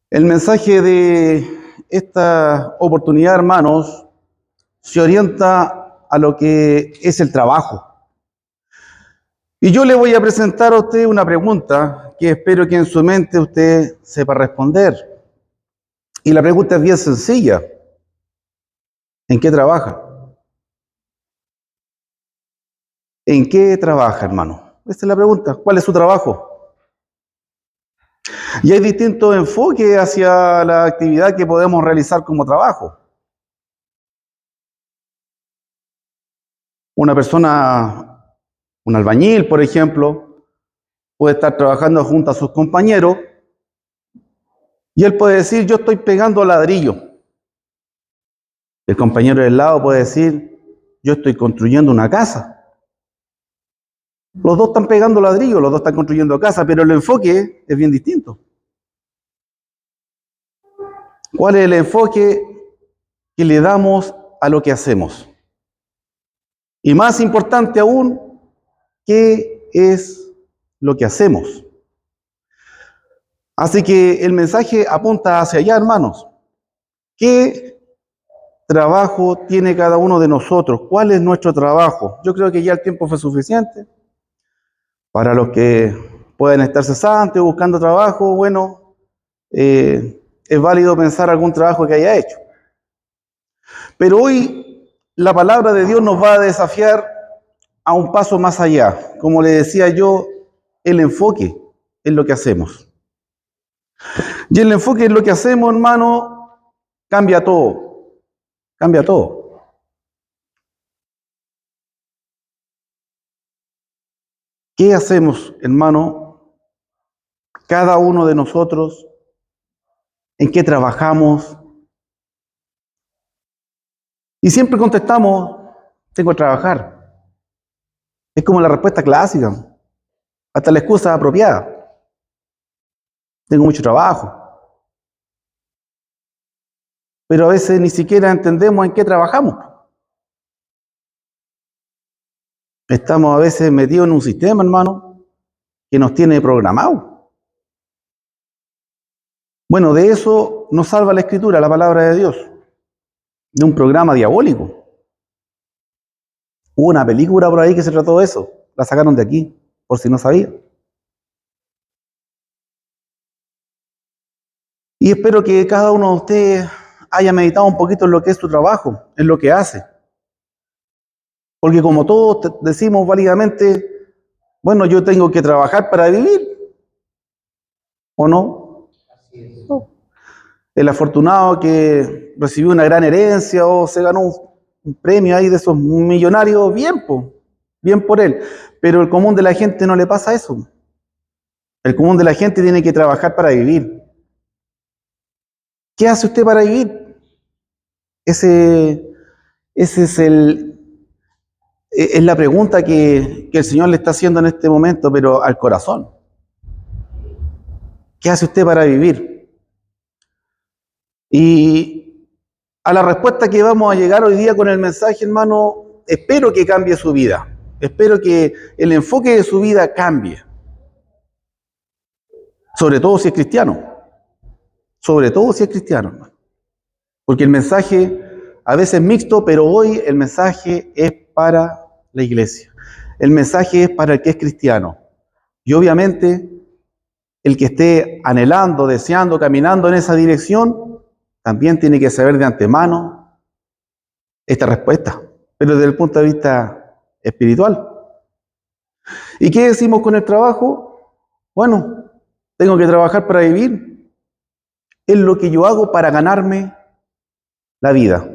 El mensaje de esta oportunidad, hermanos, se orienta a lo que es el trabajo. Y yo le voy a presentar a usted una pregunta que espero que en su mente usted sepa responder. Y la pregunta es bien sencilla. ¿En qué trabaja? ¿En qué trabaja, hermano? Esa es la pregunta. ¿Cuál es su trabajo? Y hay distintos enfoques hacia la actividad que podemos realizar como trabajo. Una persona, un albañil, por ejemplo, puede estar trabajando junto a sus compañeros y él puede decir, yo estoy pegando ladrillo. El compañero del lado puede decir, yo estoy construyendo una casa. Los dos están pegando ladrillo, los dos están construyendo casa, pero el enfoque es bien distinto. ¿Cuál es el enfoque que le damos a lo que hacemos? Y más importante aún, ¿qué es lo que hacemos? Así que el mensaje apunta hacia allá, hermanos. ¿Qué trabajo tiene cada uno de nosotros? ¿Cuál es nuestro trabajo? Yo creo que ya el tiempo fue suficiente. Para los que pueden estar cesantes o buscando trabajo, bueno, es válido pensar algún trabajo que haya hecho. Pero hoy la palabra de Dios nos va a desafiar a un paso más allá. Como le decía yo, el enfoque en lo que hacemos. Y el enfoque en lo que hacemos, hermano, cambia todo. Cambia todo. ¿Qué hacemos, hermano? Cada uno de nosotros, ¿en qué trabajamos? Y siempre contestamos, tengo que trabajar. Es como la respuesta clásica, hasta la excusa apropiada. Tengo mucho trabajo. Pero a veces ni siquiera entendemos en qué trabajamos. Estamos a veces metidos en un sistema, hermano, que nos tiene programado. Bueno, de eso nos salva la Escritura, la palabra de Dios, de un programa diabólico. Hubo una película por ahí que se trató de eso, la sacaron de aquí, por si no sabía. Y espero que cada uno de ustedes haya meditado un poquito en lo que es su trabajo, en lo que hace. Porque como todos decimos válidamente, bueno, yo tengo que trabajar para vivir, ¿o no? No. El afortunado que recibió una gran herencia o se ganó un premio ahí de esos millonarios, bien, bien por él. Pero el común de la gente no le pasa eso. El común de la gente tiene que trabajar para vivir. ¿Qué hace usted para vivir? Ese es la pregunta que el Señor le está haciendo en este momento, pero al corazón. ¿Qué hace usted para vivir? Y a la respuesta que vamos a llegar hoy día con el mensaje, hermano, espero que cambie su vida. Espero que el enfoque de su vida cambie. Sobre todo si es cristiano. Sobre todo si es cristiano, hermano. Porque el mensaje a veces es mixto, pero hoy el mensaje es para la iglesia. El mensaje es para el que es cristiano. Y obviamente el que esté anhelando, deseando, caminando en esa dirección, también tiene que saber de antemano esta respuesta, pero desde el punto de vista espiritual. ¿Y qué decimos con el trabajo? Bueno, tengo que trabajar para vivir. Es lo que yo hago para ganarme la vida.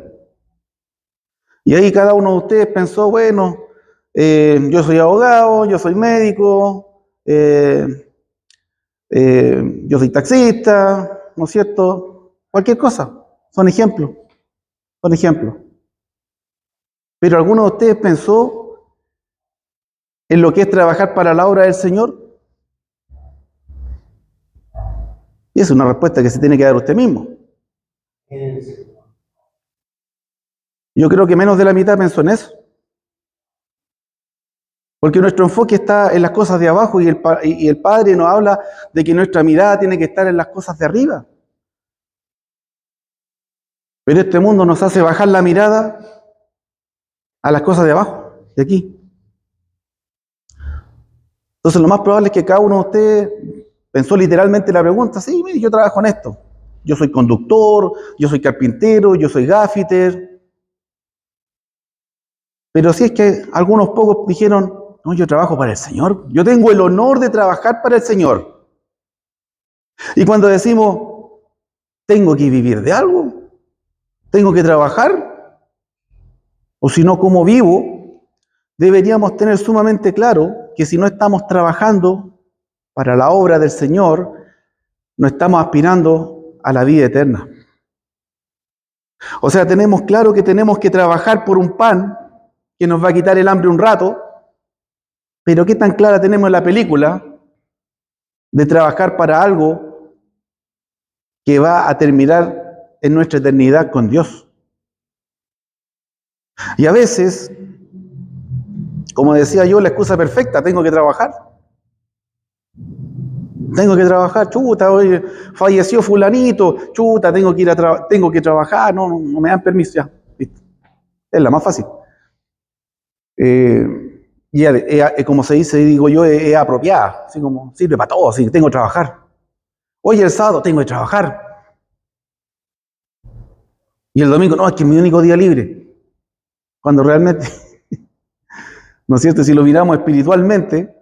Y ahí cada uno de ustedes pensó, bueno, yo soy abogado, yo soy médico, yo soy taxista, ¿no es cierto? Cualquier cosa, son ejemplos, son ejemplos. Pero ¿alguno de ustedes pensó en lo que es trabajar para la obra del Señor? Y es una respuesta que se tiene que dar usted mismo. Yo creo que menos de la mitad pensó en eso. Porque nuestro enfoque está en las cosas de abajo y el Padre nos habla de que nuestra mirada tiene que estar en las cosas de arriba. Pero este mundo nos hace bajar la mirada a las cosas de abajo, de aquí. Entonces lo más probable es que cada uno de ustedes pensó literalmente la pregunta, sí, mire, yo trabajo en esto. Yo soy conductor, yo soy carpintero, yo soy gaffiter. Pero si es que algunos pocos dijeron, no, yo trabajo para el Señor. Yo tengo el honor de trabajar para el Señor. Y cuando decimos, tengo que vivir de algo, tengo que trabajar, o si no, ¿cómo vivo? Deberíamos tener sumamente claro que si no estamos trabajando para la obra del Señor, no estamos aspirando a la vida eterna. O sea, tenemos claro que tenemos que trabajar por un pan que nos va a quitar el hambre un rato, pero ¿qué tan clara tenemos en la película de trabajar para algo que va a terminar en nuestra eternidad con Dios? Y a veces, como decía yo, la excusa perfecta, tengo que trabajar. Tengo que trabajar, chuta, hoy falleció fulanito, chuta, tengo que trabajar, no me dan permiso, ya, listo. Es la más fácil. Como se dice, digo yo, es apropiada, así como sirve para todo, así tengo que trabajar. Hoy el sábado tengo que trabajar. Y el domingo, no, es que es mi único día libre. Cuando realmente, ¿no es cierto? Si lo miramos espiritualmente,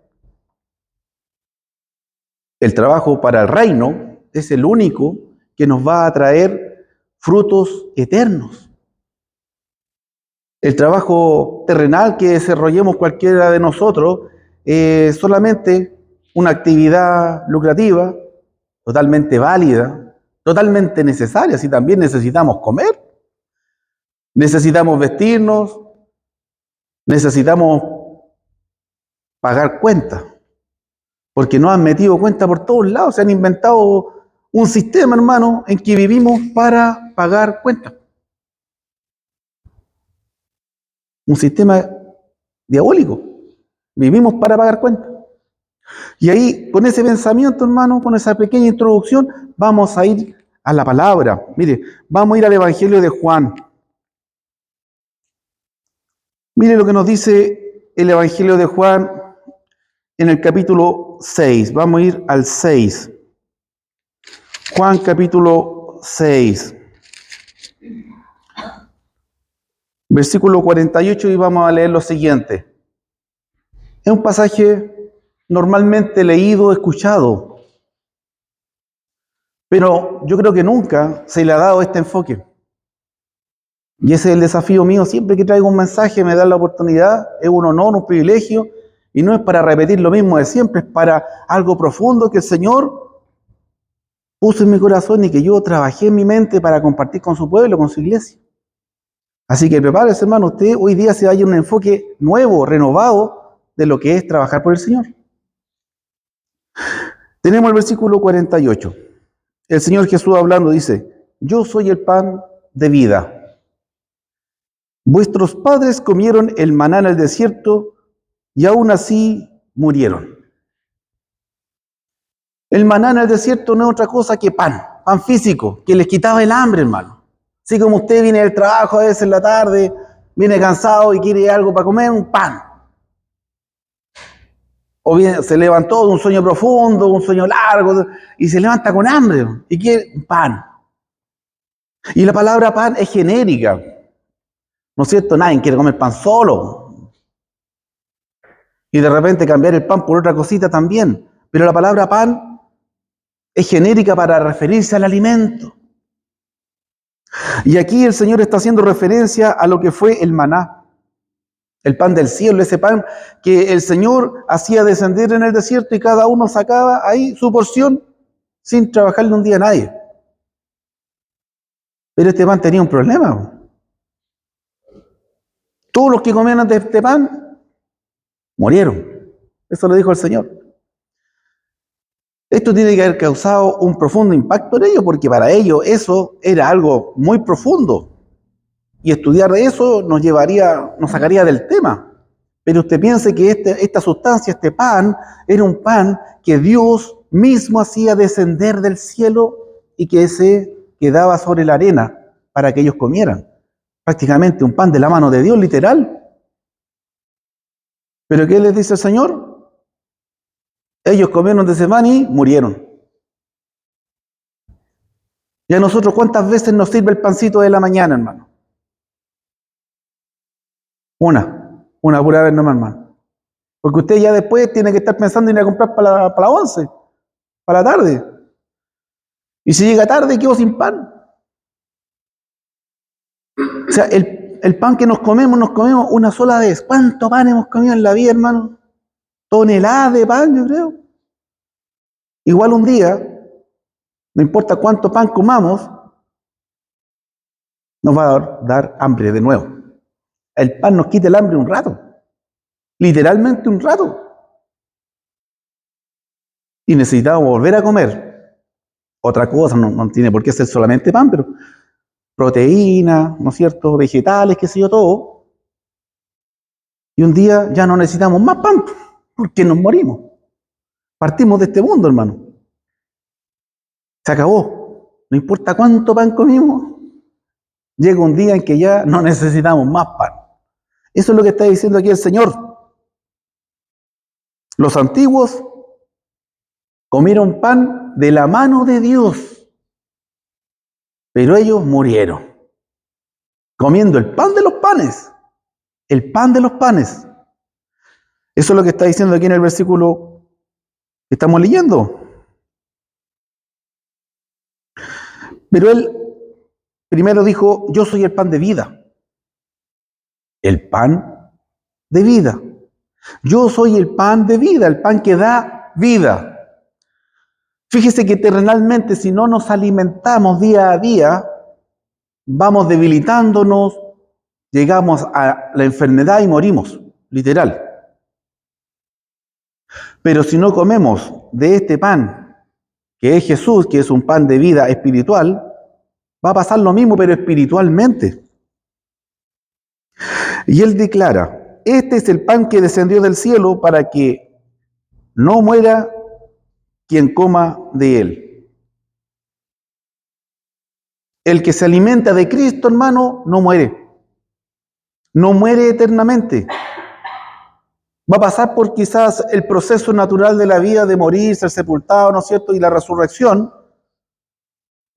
el trabajo para el reino es el único que nos va a traer frutos eternos. El trabajo terrenal que desarrollemos cualquiera de nosotros es solamente una actividad lucrativa, totalmente válida, totalmente necesaria, si también necesitamos comer, necesitamos vestirnos, necesitamos pagar cuentas, porque nos han metido cuentas por todos lados, se han inventado un sistema, hermano, en que vivimos para pagar cuentas. Un sistema diabólico. Vivimos para pagar cuentas. Y ahí, con ese pensamiento, hermano, con esa pequeña introducción, vamos a ir a la palabra. Mire, vamos a ir al Evangelio de Juan. Mire lo que nos dice el Evangelio de Juan en el capítulo 6. Vamos a ir al 6. Juan capítulo 6. Versículo 48 y vamos a leer lo siguiente. Es un pasaje normalmente leído, escuchado, pero yo creo que nunca se le ha dado este enfoque. Y ese es el desafío mío. Siempre que traigo un mensaje me dan la oportunidad, es un honor, un privilegio, y no es para repetir lo mismo de siempre, es para algo profundo que el Señor puso en mi corazón y que yo trabajé en mi mente para compartir con su pueblo, con su iglesia. Así que prepárese, hermano, usted hoy día se vaya a un enfoque nuevo, renovado, de lo que es trabajar por el Señor. Tenemos el versículo 48. El Señor Jesús hablando dice, yo soy el pan de vida. Vuestros padres comieron el maná en el desierto y aún así murieron. El maná en el desierto no es otra cosa que pan físico, que les quitaba el hambre, hermano. Así como usted viene del trabajo a veces en la tarde, viene cansado y quiere algo para comer, un pan. O bien se levantó de un sueño profundo, un sueño largo, y se levanta con hambre y quiere un pan. Y la palabra pan es genérica. ¿No es cierto? Nadie quiere comer pan solo. Y de repente cambiar el pan por otra cosita también. Pero la palabra pan es genérica para referirse al alimento. Y aquí el Señor está haciendo referencia a lo que fue el maná. El pan del cielo, ese pan que el Señor hacía descender en el desierto y cada uno sacaba ahí su porción sin trabajarle un día a nadie. Pero este pan tenía un problema. Todos los que comían de este pan murieron. Eso lo dijo el Señor. Esto tiene que haber causado un profundo impacto en ellos, porque para ellos eso era algo muy profundo. Y estudiar de eso nos sacaría del tema. Pero usted piense que esta sustancia, este pan, era un pan que Dios mismo hacía descender del cielo y que se quedaba sobre la arena para que ellos comieran. Prácticamente un pan de la mano de Dios, literal. ¿Pero qué les dice el Señor? Ellos comieron de ese pan y murieron. ¿Y a nosotros cuántas veces nos sirve el pancito de la mañana, hermano? Una pura vez nomás, hermano. Porque usted ya después tiene que estar pensando en ir a comprar para la 11, para la tarde. Y si llega tarde, quedó sin pan. O sea, el pan que nos comemos una sola vez. ¿Cuánto pan hemos comido en la vida, hermano? Toneladas de pan, yo creo. Igual un día, no importa cuánto pan comamos, nos va a dar hambre de nuevo. El pan nos quita el hambre un rato. Literalmente un rato. Y necesitamos volver a comer otra cosa, no tiene por qué ser solamente pan, pero proteínas, ¿no es cierto?, vegetales, qué sé yo, todo. Y un día ya no necesitamos más pan, porque nos morimos. Partimos de este mundo, hermano. Se acabó. No importa cuánto pan comimos, llega un día en que ya no necesitamos más pan. Eso es lo que está diciendo aquí el Señor. Los antiguos comieron pan de la mano de Dios, pero ellos murieron, comiendo el pan de los panes, el pan de los panes. Eso es lo que está diciendo aquí en el versículo que estamos leyendo. Pero él primero dijo, yo soy el pan de vida. El pan de vida. Yo soy el pan de vida, el pan que da vida. Fíjese que terrenalmente, si no nos alimentamos día a día, vamos debilitándonos, llegamos a la enfermedad y morimos, literal. Pero si no comemos de este pan, que es Jesús, que es un pan de vida espiritual, va a pasar lo mismo, pero espiritualmente. Y él declara, este es el pan que descendió del cielo para que no muera quien coma de él. El que se alimenta de Cristo, hermano, no muere. No muere eternamente. Va a pasar por quizás el proceso natural de la vida de morir, ser sepultado, ¿no es cierto? Y la resurrección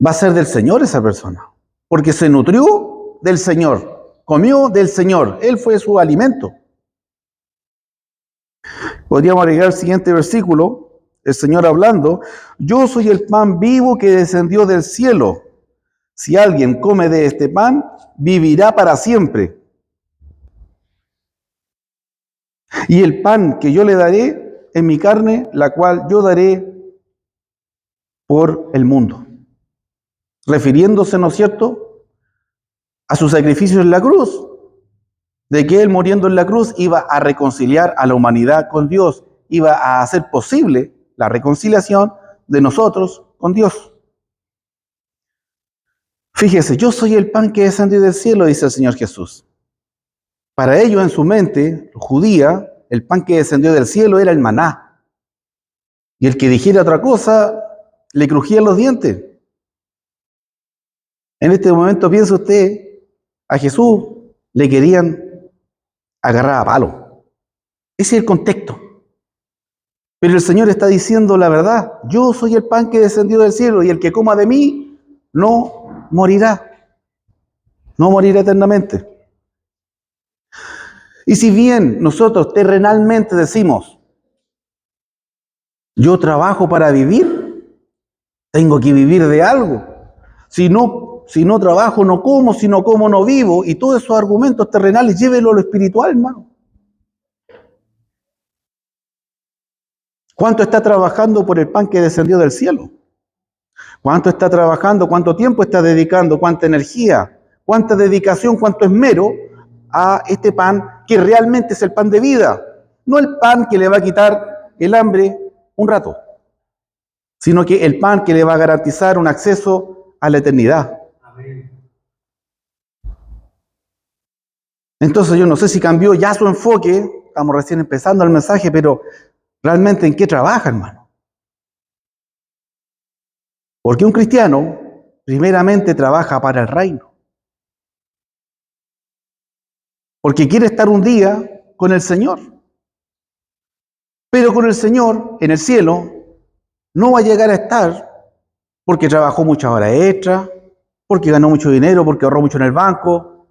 va a ser del Señor esa persona. Porque se nutrió del Señor, comió del Señor. Él fue su alimento. Podríamos agregar el siguiente versículo, el Señor hablando, yo soy el pan vivo que descendió del cielo. Si alguien come de este pan, vivirá para siempre. Y el pan que yo le daré es mi carne, la cual yo daré por el mundo. Refiriéndose, ¿no es cierto?, a su sacrificio en la cruz, de que él muriendo en la cruz iba a reconciliar a la humanidad con Dios, iba a hacer posible la reconciliación de nosotros con Dios. Fíjese, yo soy el pan que descendió del cielo, dice el Señor Jesús. Para ellos en su mente judía, el pan que descendió del cielo era el maná. Y el que dijera otra cosa, le crujían los dientes. En este momento piensa usted, a Jesús le querían agarrar a palo. Ese es el contexto. Pero el Señor está diciendo la verdad. Yo soy el pan que descendió del cielo y el que coma de mí no morirá. No morirá eternamente. Y si bien nosotros terrenalmente decimos, yo trabajo para vivir, tengo que vivir de algo. Si no trabajo, no como, si no como, no vivo. Y todos esos argumentos terrenales, llévelo a lo espiritual, hermano. ¿Cuánto está trabajando por el pan que descendió del cielo? ¿Cuánto está trabajando? ¿Cuánto tiempo está dedicando? ¿Cuánta energía? ¿Cuánta dedicación? ¿Cuánto esmero a este pan que realmente es el pan de vida? No el pan que le va a quitar el hambre un rato, sino que el pan que le va a garantizar un acceso a la eternidad. Entonces yo no sé si cambió ya su enfoque estamos recién empezando el mensaje, pero realmente ¿en qué trabaja, hermano? Porque un cristiano primeramente trabaja para el reino. Porque quiere estar un día con el Señor. Pero con el Señor en el cielo no va a llegar a estar porque trabajó muchas horas extras, porque ganó mucho dinero, porque ahorró mucho en el banco.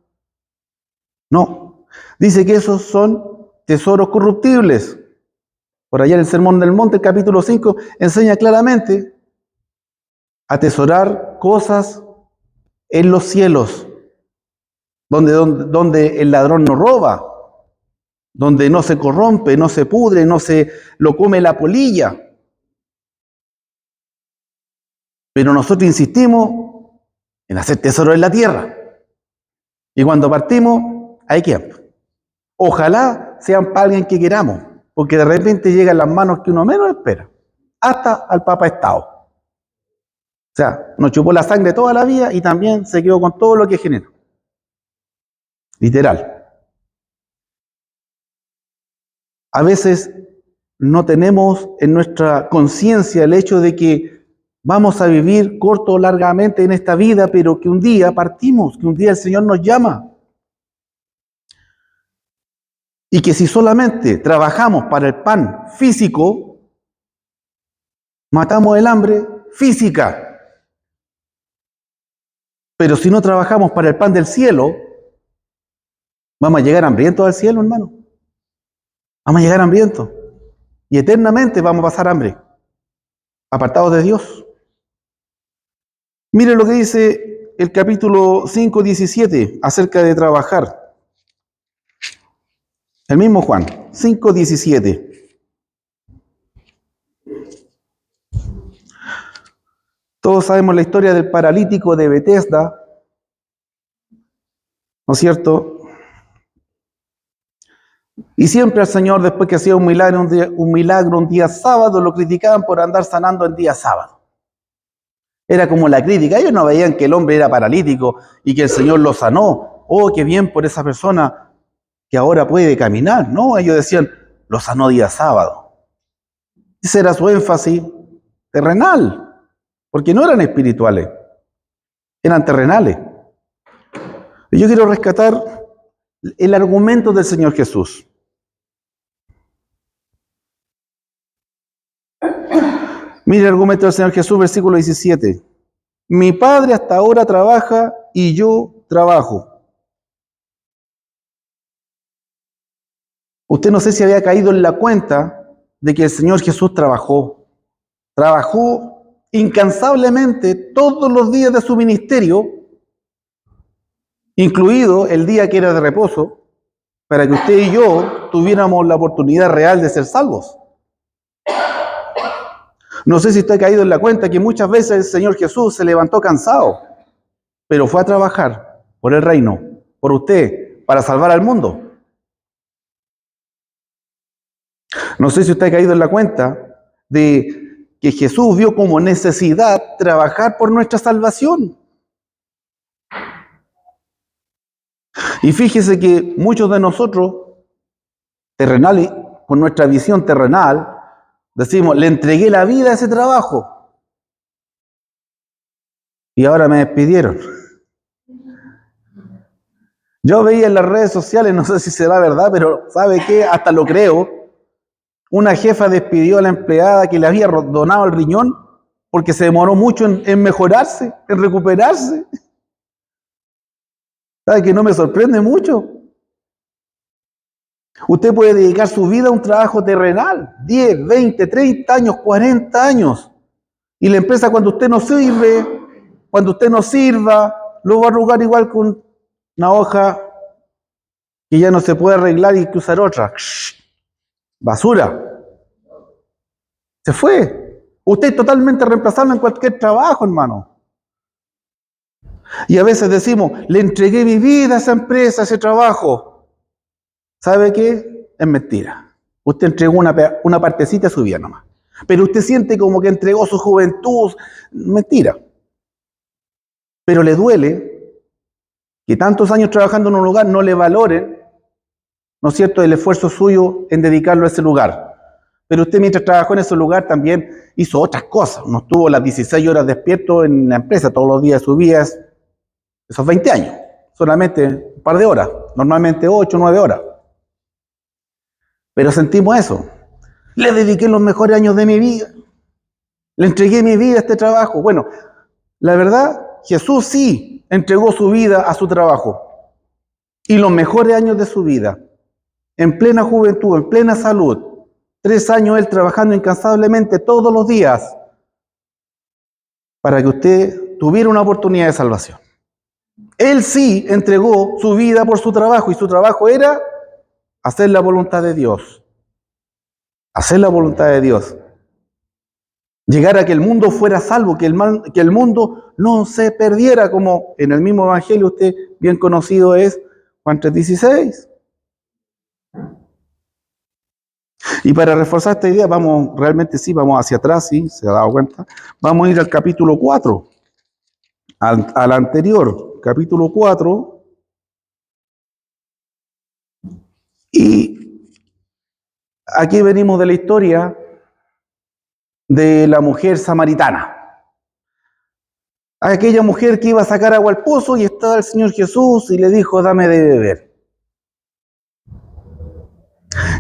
No. Dice que esos son tesoros corruptibles. Por allá en el Sermón del Monte, el capítulo 5, enseña claramente a atesorar cosas en los cielos, donde el ladrón no roba, donde no se corrompe, no se pudre, no se lo come la polilla. Pero nosotros insistimos en hacer tesoro en la tierra. Y cuando partimos, hay tiempo. Ojalá sean para alguien que queramos, porque de repente llegan las manos que uno menos espera, hasta al Papa Estado. O sea, nos chupó la sangre toda la vida y también se quedó con todo lo que generó. Literal. A veces no tenemos en nuestra conciencia el hecho de que vamos a vivir corto o largamente en esta vida, pero que un día partimos, que un día el Señor nos llama. Y que si solamente trabajamos para el pan físico, matamos el hambre física. Pero si no trabajamos para el pan del cielo, vamos a llegar hambrientos al cielo, hermano. Vamos a llegar hambrientos. Y eternamente vamos a pasar hambre, apartados de Dios. Mire lo que dice el capítulo 5, 17, acerca de trabajar. El mismo Juan, 5, 17. Todos sabemos la historia del paralítico de Betesda, ¿no es cierto? Y siempre al Señor, después que hacía un milagro un día sábado, lo criticaban por andar sanando en día sábado. Era como la crítica. Ellos no veían que el hombre era paralítico y que el Señor lo sanó. Oh, qué bien por esa persona que ahora puede caminar. No, ellos decían, lo sanó día sábado. Ese era su énfasis terrenal, porque no eran espirituales, eran terrenales. Y yo quiero rescatar el argumento del Señor Jesús. Mire el argumento del Señor Jesús, versículo 17. Mi Padre hasta ahora trabaja y yo trabajo. Usted no sé si había caído en la cuenta de que el Señor Jesús trabajó incansablemente todos los días de su ministerio, incluido el día que era de reposo, para que usted y yo tuviéramos la oportunidad real de ser salvos. No sé si usted ha caído en la cuenta que muchas veces el Señor Jesús se levantó cansado, pero fue a trabajar por el reino, por usted, para salvar al mundo. No sé si usted ha caído en la cuenta de que Jesús vio como necesidad trabajar por nuestra salvación. Y fíjese que muchos de nosotros, terrenales, con nuestra visión terrenal, decimos, le entregué la vida a ese trabajo y ahora me despidieron. Yo veía en las redes sociales, no sé si será verdad, pero ¿sabe qué? Hasta lo creo. Una jefa despidió a la empleada que le había donado el riñón porque se demoró mucho en mejorarse, en recuperarse. ¿Sabe que no me sorprende mucho? Usted puede dedicar su vida a un trabajo terrenal, 10, 20, 30 años, 40 años. Y la empresa cuando usted no sirve, cuando usted no sirva, lo va a arrugar igual con una hoja que ya no se puede arreglar y hay que usar otra. Basura. Se fue. Usted es totalmente reemplazable en cualquier trabajo, hermano. Y a veces decimos, le entregué mi vida a esa empresa, a ese trabajo. ¿Sabe qué? Es mentira. Usted entregó una partecita de su vida nomás. Pero usted siente como que entregó su juventud. Mentira. Pero le duele que tantos años trabajando en un lugar no le valoren ¿no es cierto?, el esfuerzo suyo en dedicarlo a ese lugar. Pero usted mientras trabajó en ese lugar también hizo otras cosas. No estuvo las 16 horas despierto en la empresa todos los días de su vida, esos 20 años. Solamente un par de horas, normalmente 8 o 9 horas. Pero sentimos eso. Le dediqué los mejores años de mi vida. Le entregué mi vida a este trabajo. Bueno, la verdad, Jesús sí entregó su vida a su trabajo. Y los mejores años de su vida. En plena juventud, en plena salud. 3 años él trabajando incansablemente todos los días para que usted tuviera una oportunidad de salvación. Él sí entregó su vida por su trabajo y su trabajo era hacer la voluntad de Dios. Hacer la voluntad de Dios. Llegar a que el mundo fuera salvo, que el mundo no se perdiera, como en el mismo evangelio usted bien conocido es Juan 3:16. Y para reforzar esta idea, vamos hacia atrás, ¿sí? ¿Se ha dado cuenta? Vamos a ir al capítulo 4, al anterior, capítulo 4, y aquí venimos de la historia de la mujer samaritana. Aquella mujer que iba a sacar agua al pozo y estaba el Señor Jesús y le dijo, dame de beber.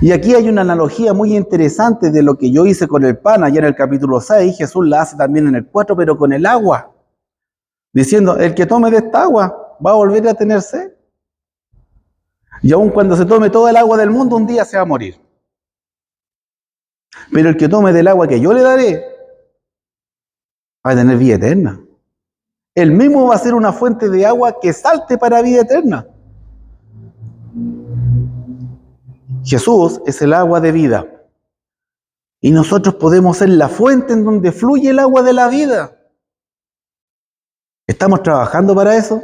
Y aquí hay una analogía muy interesante de lo que yo hice con el pan allá en el capítulo 6, Jesús la hace también en el 4, pero con el agua. Diciendo, el que tome de esta agua va a volver a tener sed. Y aun cuando se tome toda el agua del mundo, un día se va a morir. Pero el que tome del agua que yo le daré, va a tener vida eterna. Él mismo va a ser una fuente de agua que salte para vida eterna. Jesús es el agua de vida. Y nosotros podemos ser la fuente en donde fluye el agua de la vida. ¿Estamos trabajando para eso?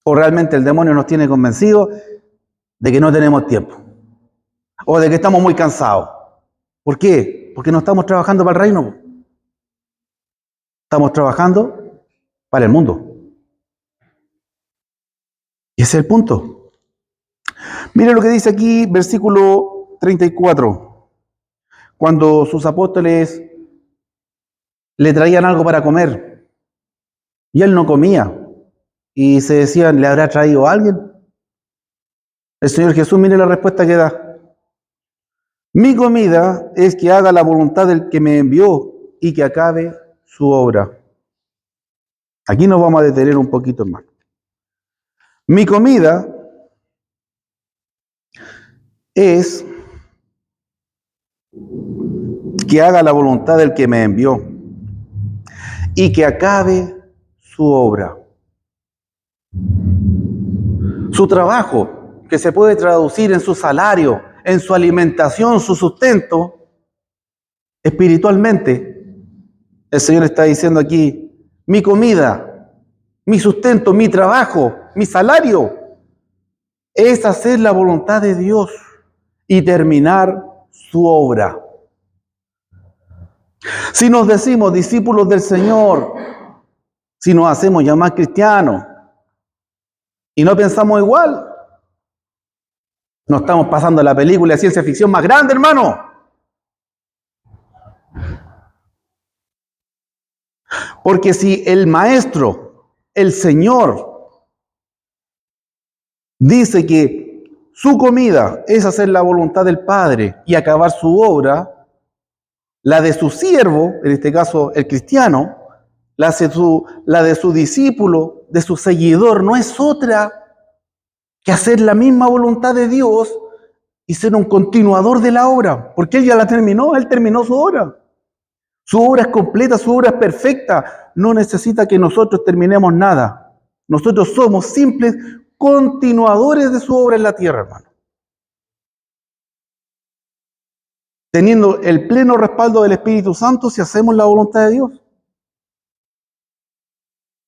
¿O realmente el demonio nos tiene convencidos de que no tenemos tiempo? ¿O de que estamos muy cansados? ¿Por qué? Porque no estamos trabajando para el reino. Estamos trabajando para el mundo. Y ese es el punto. Mira lo que dice aquí, versículo 34. Cuando sus apóstoles le traían algo para comer y él no comía. Y se decían, ¿le habrá traído a alguien? El Señor Jesús, mire la respuesta que da. Mi comida es que haga la voluntad del que me envió y que acabe su obra. Aquí nos vamos a detener un poquito más. Mi comida es que haga la voluntad del que me envió y que acabe su obra. Su trabajo, que se puede traducir en su salario, en su alimentación, su sustento, espiritualmente, el Señor está diciendo aquí, mi comida, mi sustento, mi trabajo, mi salario, es hacer la voluntad de Dios y terminar su obra. Si nos decimos discípulos del Señor, si nos hacemos llamar cristianos y no pensamos igual, no estamos pasando la película de ciencia ficción más grande, hermano. Porque si el Maestro, el Señor, dice que su comida es hacer la voluntad del Padre y acabar su obra, la de su siervo, en este caso el cristiano, la de su discípulo, de su seguidor, no es otra que hacer la misma voluntad de Dios y ser un continuador de la obra, porque él ya la terminó, él terminó su obra. Su obra es completa, su obra es perfecta, no necesita que nosotros terminemos nada. Nosotros somos simples continuadores de su obra en la tierra, hermano. Teniendo el pleno respaldo del Espíritu Santo si hacemos la voluntad de Dios.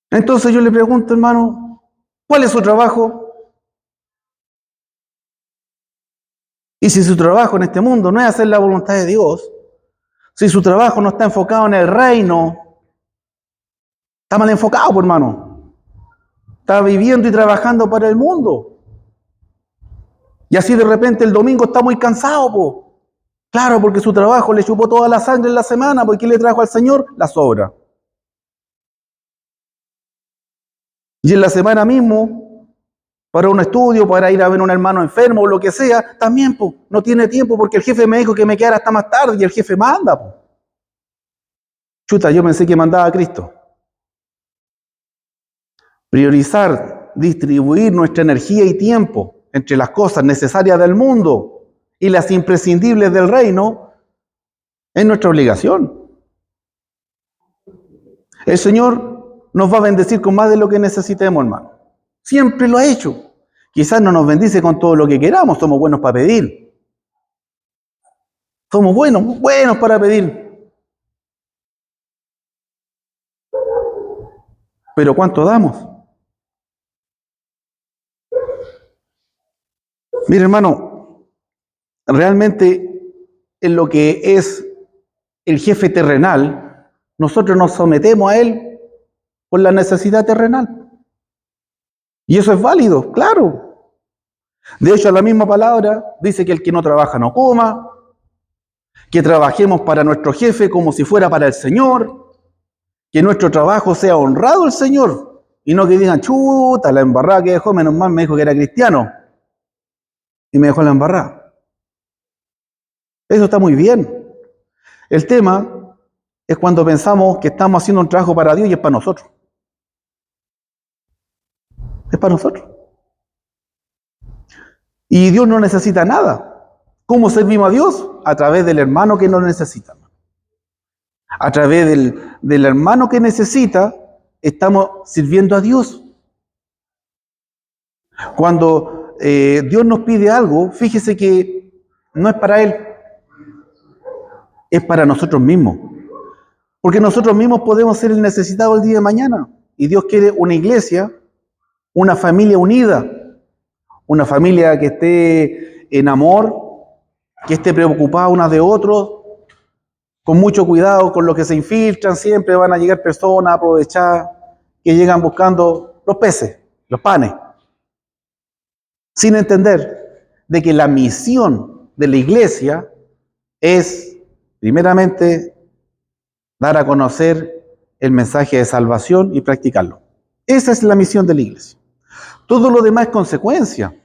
Entonces yo le pregunto, hermano, ¿cuál es su trabajo? Y si su trabajo en este mundo no es hacer la voluntad de Dios, si su trabajo no está enfocado en el reino, está mal enfocado, hermano. Está viviendo y trabajando para el mundo. Y así de repente el domingo está muy cansado, po. Claro, porque su trabajo le chupó toda la sangre en la semana, porque le trajo al Señor la sobra. Y en la semana mismo, para un estudio, para ir a ver a un hermano enfermo o lo que sea, también po, no tiene tiempo porque el jefe me dijo que me quedara hasta más tarde y el jefe manda. Po. Chuta, yo pensé que mandaba a Cristo. Priorizar, distribuir nuestra energía y tiempo entre las cosas necesarias del mundo y las imprescindibles del reino es nuestra obligación. El Señor nos va a bendecir con más de lo que necesitemos, hermano. Siempre lo ha hecho. Quizás no nos bendice con todo lo que queramos, somos buenos para pedir. Somos buenos para pedir. Pero ¿cuánto damos? Mire, hermano, realmente en lo que es el jefe terrenal, nosotros nos sometemos a él por la necesidad terrenal. Y eso es válido, claro. De hecho, la misma palabra dice que el que no trabaja no coma, que trabajemos para nuestro jefe como si fuera para el Señor, que nuestro trabajo sea honrado al Señor, y no que digan, chuta, la embarrada que dejó, menos mal me dijo que era cristiano, y me dejó la embarrada. Eso está muy bien. El tema es cuando pensamos que estamos haciendo un trabajo para Dios y es para nosotros. Es para nosotros. Y Dios no necesita nada. ¿Cómo servimos a Dios? A través del hermano que nos necesita. A través del hermano que necesita, estamos sirviendo a Dios. Cuando Dios nos pide algo, fíjese que no es para Él, es para nosotros mismos. Porque nosotros mismos podemos ser el necesitado el día de mañana. Y Dios quiere una iglesia, una familia unida, una familia que esté en amor, que esté preocupada unas de otros, con mucho cuidado con los que se infiltran, siempre van a llegar personas a aprovechar, que llegan buscando los peces, los panes, sin entender de que la misión de la iglesia es, primeramente, dar a conocer el mensaje de salvación y practicarlo. Esa es la misión de la iglesia. Todo lo demás es consecuencia.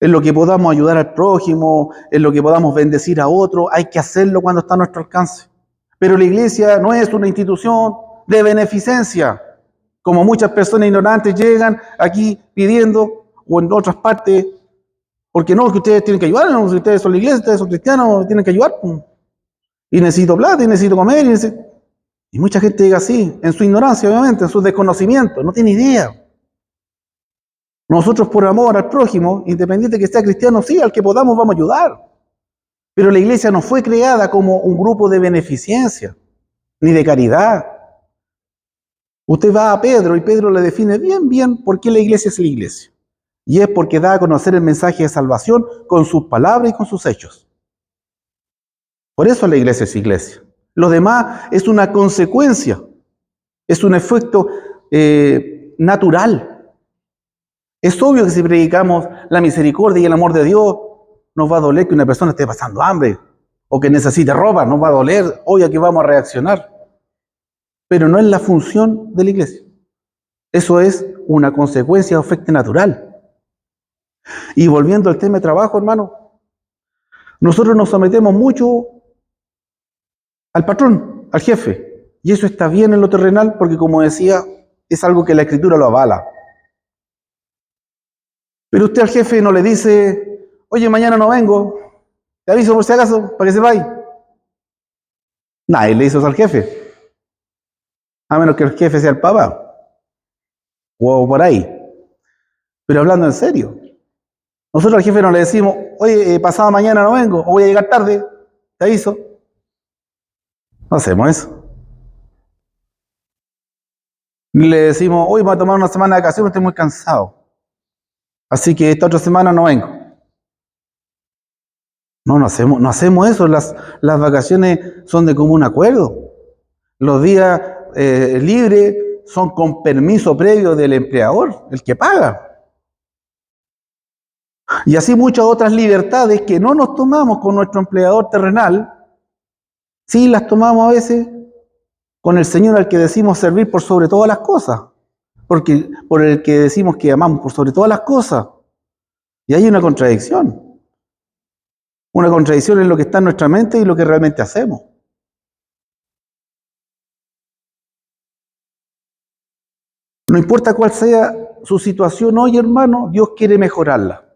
En lo que podamos ayudar al prójimo, en lo que podamos bendecir a otro, hay que hacerlo cuando está a nuestro alcance. Pero la iglesia no es una institución de beneficencia, como muchas personas ignorantes llegan aquí pidiendo, o en otras partes, porque no, que ustedes tienen que ayudar, no, si ustedes son la iglesia, ustedes son cristianos, tienen que ayudar. Y necesito plata, y necesito comer, y mucha gente llega así, en su ignorancia, obviamente, en su desconocimiento, no tiene idea. Nosotros por amor al prójimo, independiente que sea cristiano, sí, al que podamos vamos a ayudar. Pero la iglesia no fue creada como un grupo de beneficencia, ni de caridad. Usted va a Pedro y Pedro le define bien por qué la iglesia es la iglesia. Y es porque da a conocer el mensaje de salvación con sus palabras y con sus hechos. Por eso la iglesia es iglesia. Lo demás es una consecuencia, es un efecto natural. Es obvio que si predicamos la misericordia y el amor de Dios, nos va a doler que una persona esté pasando hambre o que necesite ropa, nos va a doler, obvio que vamos a reaccionar. Pero no es la función de la iglesia. Eso es una consecuencia o efecto natural. Y volviendo al tema de trabajo, hermano, nosotros nos sometemos mucho al patrón, al jefe. Y eso está bien en lo terrenal porque, como decía, es algo que la Escritura lo avala. Pero usted al jefe no le dice, oye, mañana no vengo, te aviso por si acaso, para que se vaya. Nadie le hizo eso al jefe, a menos que el jefe sea el papá, o por ahí. Pero hablando en serio, nosotros al jefe no le decimos, oye, pasado mañana no vengo, o voy a llegar tarde, te aviso. No hacemos eso. Le decimos, hoy voy a tomar una semana de vacaciones, estoy muy cansado. Así que esta otra semana no vengo. No hacemos eso. Las vacaciones son de común acuerdo. Los días libres son con permiso previo del empleador, el que paga. Y así muchas otras libertades que no nos tomamos con nuestro empleador terrenal, sí las tomamos a veces con el Señor al que decimos servir por sobre todas las cosas, porque por el que decimos que amamos por sobre todas las cosas. Y hay una contradicción en lo que está en nuestra mente y lo que realmente hacemos. No importa cuál sea su situación hoy, hermano, Dios quiere mejorarla.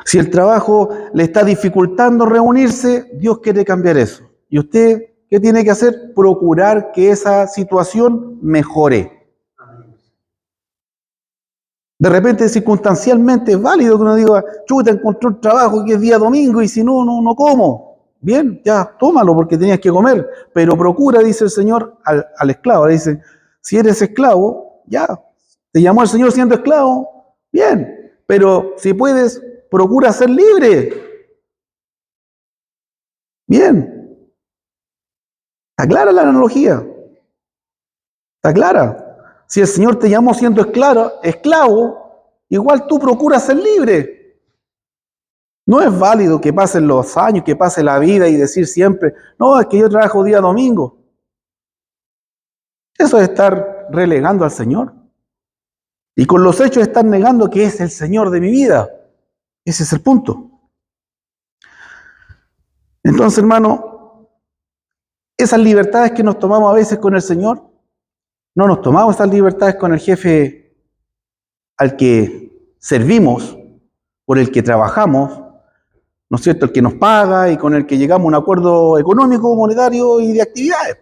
Si el trabajo le está dificultando reunirse, Dios quiere cambiar eso. ¿Y usted qué tiene que hacer? Procurar que esa situación mejore. De repente, circunstancialmente, es válido que uno diga, chuta, encontré un trabajo que es día domingo y si no, no como. Bien, ya, tómalo porque tenías que comer. Pero procura, dice el Señor al esclavo. Le dice, si eres esclavo, ya, te llamó el Señor siendo esclavo, bien. Pero si puedes, procura ser libre. Bien. Está clara la analogía. Está clara. Si el Señor te llamó siendo esclavo, igual tú procuras ser libre. No es válido que pasen los años, que pase la vida y decir siempre, no, es que yo trabajo día domingo. Eso es estar relegando al Señor. Y con los hechos estar negando que es el Señor de mi vida. Ese es el punto. Entonces, hermano, esas libertades que nos tomamos a veces con el Señor, no nos tomamos esas libertades con el jefe al que servimos, por el que trabajamos, ¿no es cierto?, el que nos paga y con el que llegamos a un acuerdo económico, monetario y de actividades.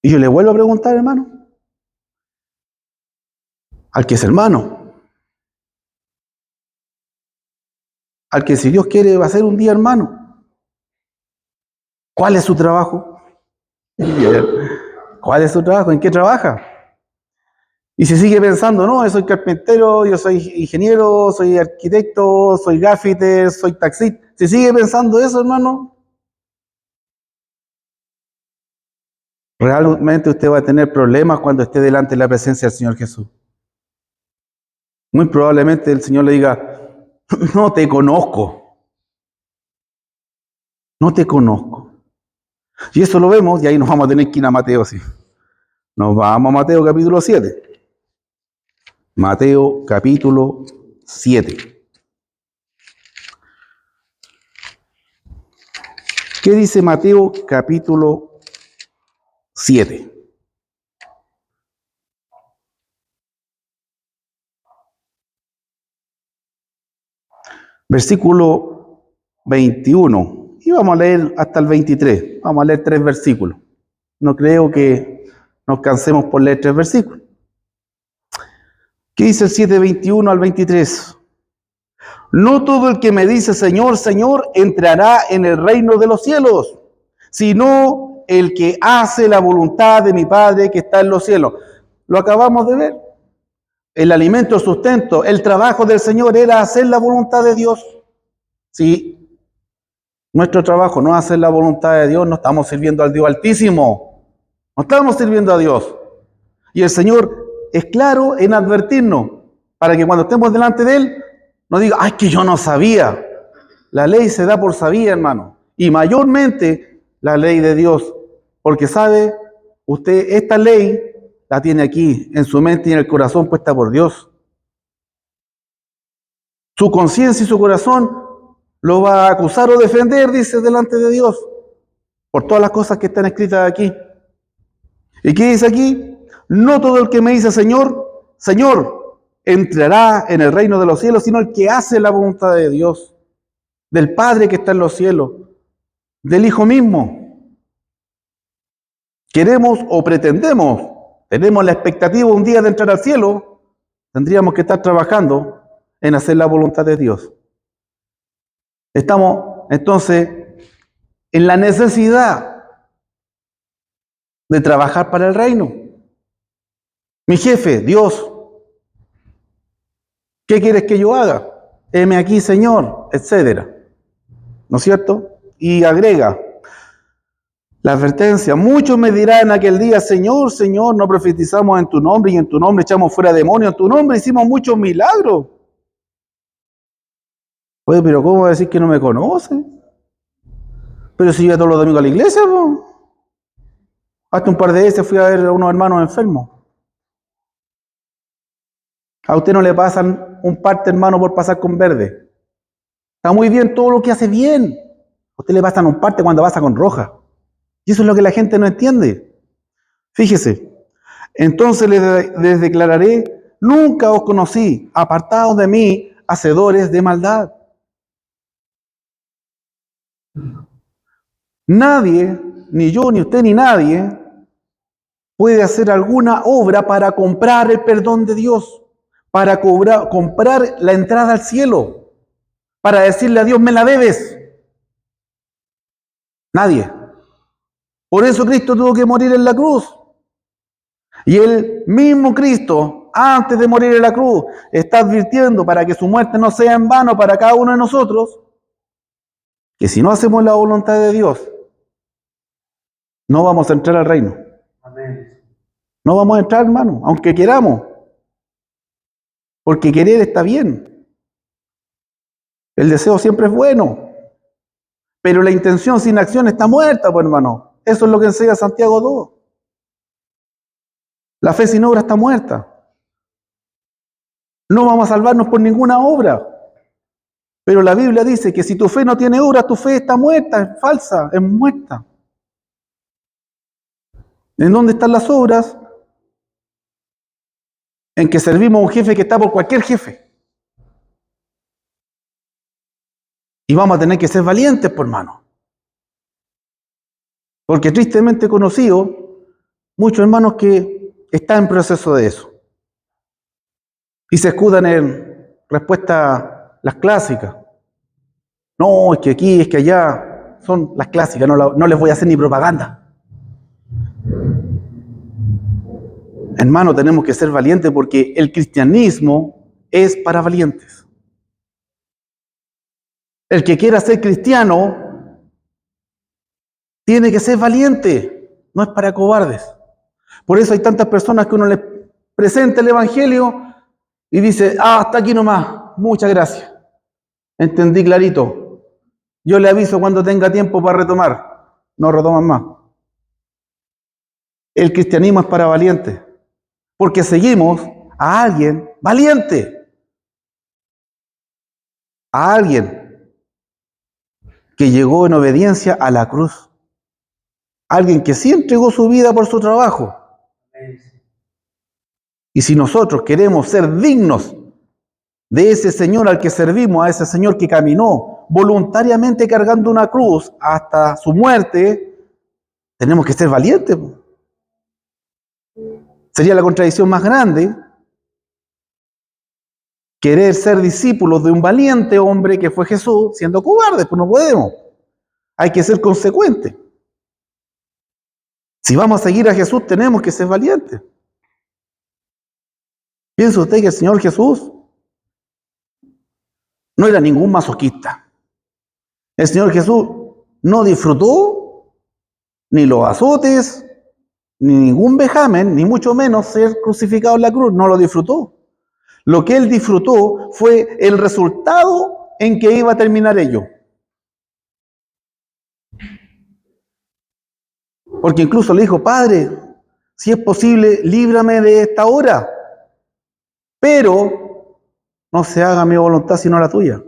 Y yo le vuelvo a preguntar, hermano, al que es hermano, al que si Dios quiere va a ser un día hermano, ¿cuál es su trabajo? ¿Cuál es su trabajo? ¿En qué trabaja? Y se sigue pensando, no, yo soy carpintero, yo soy ingeniero, soy arquitecto, soy gaffiter, soy taxista. Se sigue pensando eso, hermano. Realmente usted va a tener problemas cuando esté delante de la presencia del Señor Jesús. Muy probablemente el Señor le diga, no te conozco. No te conozco. Y eso lo vemos y ahí nos vamos a tener que ir a Mateo, sí. Nos vamos a Mateo capítulo 7. Mateo capítulo 7. ¿Qué dice Mateo capítulo 7? Versículo 21. Y vamos a leer hasta el 23. Vamos a leer 3 versículos. No creo que nos cansemos por leer 3 versículos. ¿Qué dice el 7, 21 al 23? No todo el que me dice Señor, Señor, entrará en el reino de los cielos, sino el que hace la voluntad de mi Padre que está en los cielos. Lo acabamos de ver. El alimento, el sustento, el trabajo del Señor era hacer la voluntad de Dios. Si nuestro trabajo no es hacer la voluntad de Dios, no estamos sirviendo al Dios Altísimo. No estamos sirviendo a Dios. Y el Señor es claro en advertirnos para que cuando estemos delante de Él, no diga, ay, que yo no sabía. La ley se da por sabía, hermano. Y mayormente la ley de Dios. Porque sabe, usted esta ley la tiene aquí, en su mente y en el corazón puesta por Dios. Su conciencia y su corazón lo va a acusar o defender, dice, delante de Dios. Por todas las cosas que están escritas aquí. ¿Y qué dice aquí? No todo el que me dice Señor, Señor, entrará en el reino de los cielos, sino el que hace la voluntad de Dios, del Padre que está en los cielos, del Hijo mismo. Queremos o pretendemos, tenemos la expectativa un día de entrar al cielo, tendríamos que estar trabajando en hacer la voluntad de Dios. Estamos entonces en la necesidad de trabajar para el reino. Mi jefe, Dios, ¿qué quieres que yo haga? Heme aquí, Señor, etcétera. ¿No es cierto? Y agrega, La advertencia, muchos me dirán en aquel día, Señor, Señor, no profetizamos en tu nombre y en tu nombre echamos fuera demonios, en tu nombre hicimos muchos milagros. Oye, pero ¿cómo va a decir que no me conoce? Pero si iba todos los domingos a la iglesia, po. Hasta un par de veces fui a ver a unos hermanos enfermos. A usted no le pasan un parte hermano por pasar con verde. Está muy bien todo lo que hace bien. A usted le pasan un parte cuando pasa con roja. Y eso es lo que la gente no entiende. Fíjese. Entonces les declararé, nunca os conocí, apartados de mí, hacedores de maldad. Nadie, ni yo, ni usted, ni nadie, puede hacer alguna obra para comprar el perdón de Dios, para comprar la entrada al cielo, para decirle a Dios, me la debes. Nadie. Por eso Cristo tuvo que morir en la cruz. Y el mismo Cristo, antes de morir en la cruz, está advirtiendo para que su muerte no sea en vano para cada uno de nosotros, que si no hacemos la voluntad de Dios, no vamos a entrar al reino. Amén. No vamos a entrar, hermano, aunque queramos. Porque querer está bien. El deseo siempre es bueno. Pero la intención sin acción está muerta, pues, hermano. Eso es lo que enseña Santiago 2. La fe sin obra está muerta. No vamos a salvarnos por ninguna obra. Pero la Biblia dice que si tu fe no tiene obra, tu fe está muerta, es falsa, es muerta. ¿En dónde están las obras? En que servimos a un jefe que está por cualquier jefe. Y vamos a tener que ser valientes, por hermano. Porque tristemente he conocido muchos hermanos que están en proceso de eso. Y se escudan en respuestas las clásicas. No, es que aquí, es que allá. Son las clásicas, no les voy a hacer ni propaganda. Hermano, tenemos que ser valientes porque el cristianismo es para valientes. El que quiera ser cristiano tiene que ser valiente, no es para cobardes. Por eso hay tantas personas que uno les presenta el evangelio y dice, hasta aquí nomás, muchas gracias. Entendí clarito. Yo le aviso cuando tenga tiempo para retomar. No retoman más. El cristianismo es para valientes, porque seguimos a alguien valiente, a alguien que llegó en obediencia a la cruz, alguien que sí entregó su vida por su trabajo. Y si nosotros queremos ser dignos de ese Señor al que servimos, a ese Señor que caminó voluntariamente cargando una cruz hasta su muerte, tenemos que ser valientes. Sería la contradicción más grande querer ser discípulos de un valiente hombre que fue Jesús, siendo cobardes, pues no podemos. Hay que ser consecuentes. Si vamos a seguir a Jesús, tenemos que ser valientes. ¿Piensa usted que el Señor Jesús no era ningún masoquista? El Señor Jesús no disfrutó ni los azotes, ni ningún vejamen, ni mucho menos ser crucificado en la cruz. No lo disfrutó. Lo que él disfrutó fue el resultado en que iba a terminar ello. Porque incluso le dijo, Padre, si es posible, líbrame de esta hora. Pero no se haga mi voluntad sino la tuya.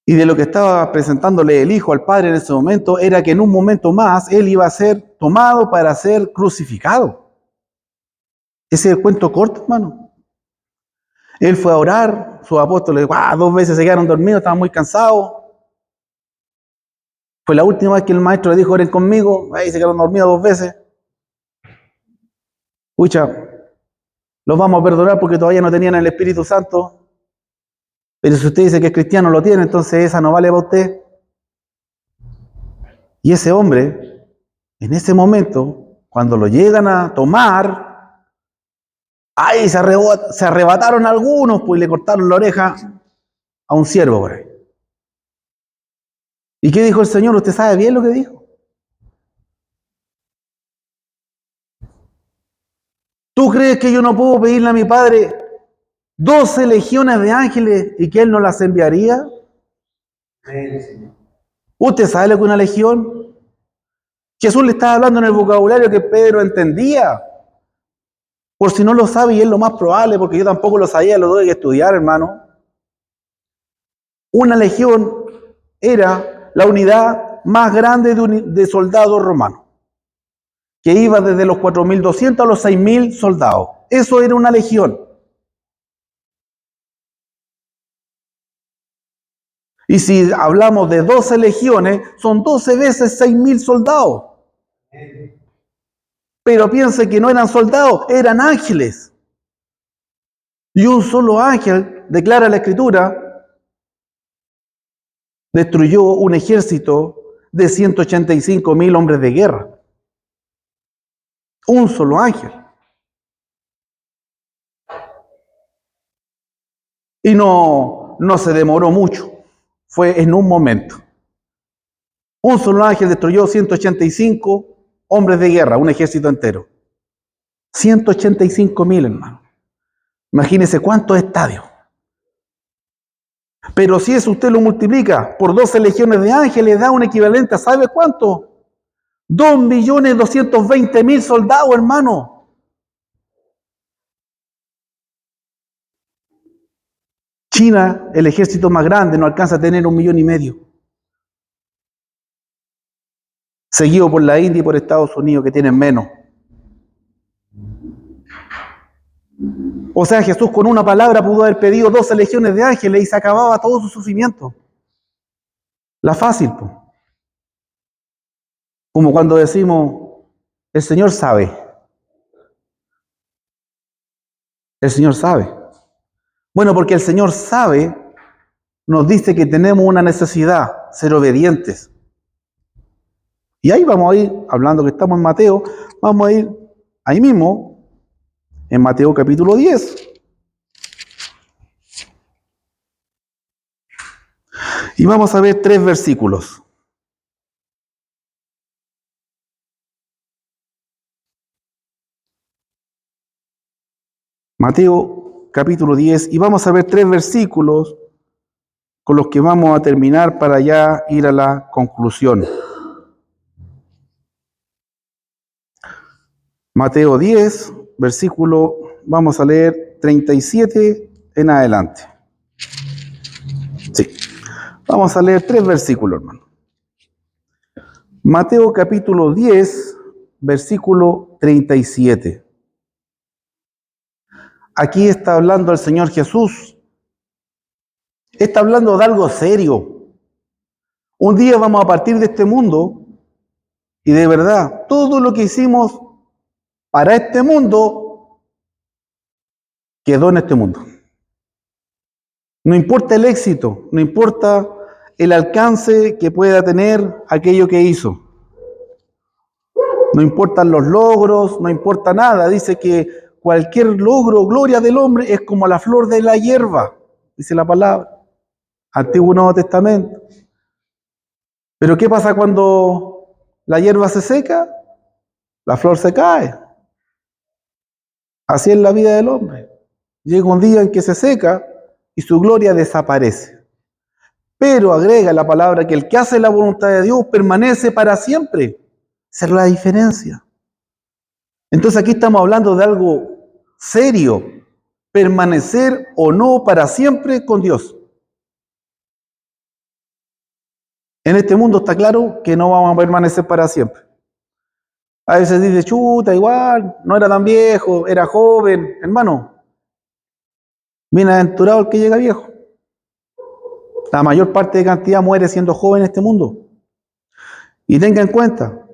Y de lo que estaba presentándole el Hijo al Padre en ese momento era que en un momento más Él iba a ser tomado para ser crucificado. Ese es el cuento corto, hermano. Él fue a orar, sus apóstoles, 2 veces se quedaron dormidos, estaban muy cansados. Fue la última vez que el maestro le dijo, oren conmigo, ahí se quedaron dormidos 2 veces. Pucha, los vamos a perdonar porque todavía no tenían el Espíritu Santo. Pero si usted dice que es cristiano, lo tiene, entonces esa no vale para usted. Y ese hombre, en ese momento, cuando lo llegan a tomar, ¡ay! Se arrebataron algunos, pues le cortaron la oreja a un siervo por ahí. ¿Y qué dijo el Señor? ¿Usted sabe bien lo que dijo? ¿Tú crees que yo no puedo pedirle a mi Padre 12 legiones de ángeles y que Él no las enviaría? ¿Usted sabe lo que es una legión? Jesús le estaba hablando en el vocabulario que Pedro entendía. Por si no lo sabe, y es lo más probable, porque yo tampoco lo sabía, lo tuve que estudiar, hermano. Una legión era la unidad más grande de soldados romanos, que iba desde los 4.200 a los 6.000 soldados. Eso era una legión. Y si hablamos de 12 legiones, son 12 veces 6.000 soldados. Pero piense que no eran soldados, eran ángeles. Y un solo ángel, declara la Escritura, destruyó un ejército de 185.000 hombres de guerra. Un solo ángel. Y no se demoró mucho. Fue en un momento. Un solo ángel destruyó 185 hombres de guerra, un ejército entero. 185.000, hermano. Imagínese cuántos estadios. Pero si eso usted lo multiplica por 12 legiones de ángeles, da un equivalente a ¿sabe cuánto? 2.220.000 soldados, hermano. China, el ejército más grande, no alcanza a tener 1,5 millones. Seguido por la India y por Estados Unidos, que tienen menos. O sea, Jesús con una palabra pudo haber pedido 12 legiones de ángeles y se acababa todo su sufrimiento. La fácil, pues. Como cuando decimos, el Señor sabe. El Señor sabe. Bueno, porque el Señor sabe, nos dice que tenemos una necesidad, ser obedientes. Y ahí vamos a ir, hablando que estamos en Mateo, vamos a ir ahí mismo, en Mateo capítulo 10. Y vamos a ver 3 versículos. Mateo capítulo 10, y vamos a ver 3 versículos con los que vamos a terminar para ya ir a la conclusión. Mateo 10, versículo, vamos a leer 37 en adelante. Sí, vamos a leer 3 versículos, hermano. Mateo capítulo 10, versículo 37. Aquí está hablando el Señor Jesús. Está hablando de algo serio. Un día vamos a partir de este mundo y de verdad, todo lo que hicimos para este mundo quedó en este mundo. No importa el éxito, no importa el alcance que pueda tener aquello que hizo. No importan los logros, no importa nada. Dice que cualquier logro, gloria del hombre es como la flor de la hierba, dice la palabra. Antiguo y Nuevo Testamento. Pero ¿qué pasa cuando la hierba se seca? La flor se cae. Así es la vida del hombre. Llega un día en que se seca y su gloria desaparece. Pero agrega la palabra que el que hace la voluntad de Dios permanece para siempre. Esa es la diferencia. Entonces aquí estamos hablando de algo serio. Permanecer o no para siempre con Dios. En este mundo está claro que no vamos a permanecer para siempre. A veces dice, chuta, igual, no era tan viejo, era joven. Hermano, bienaventurado el que llega viejo. La mayor parte de cantidad muere siendo joven en este mundo. Y tenga en cuenta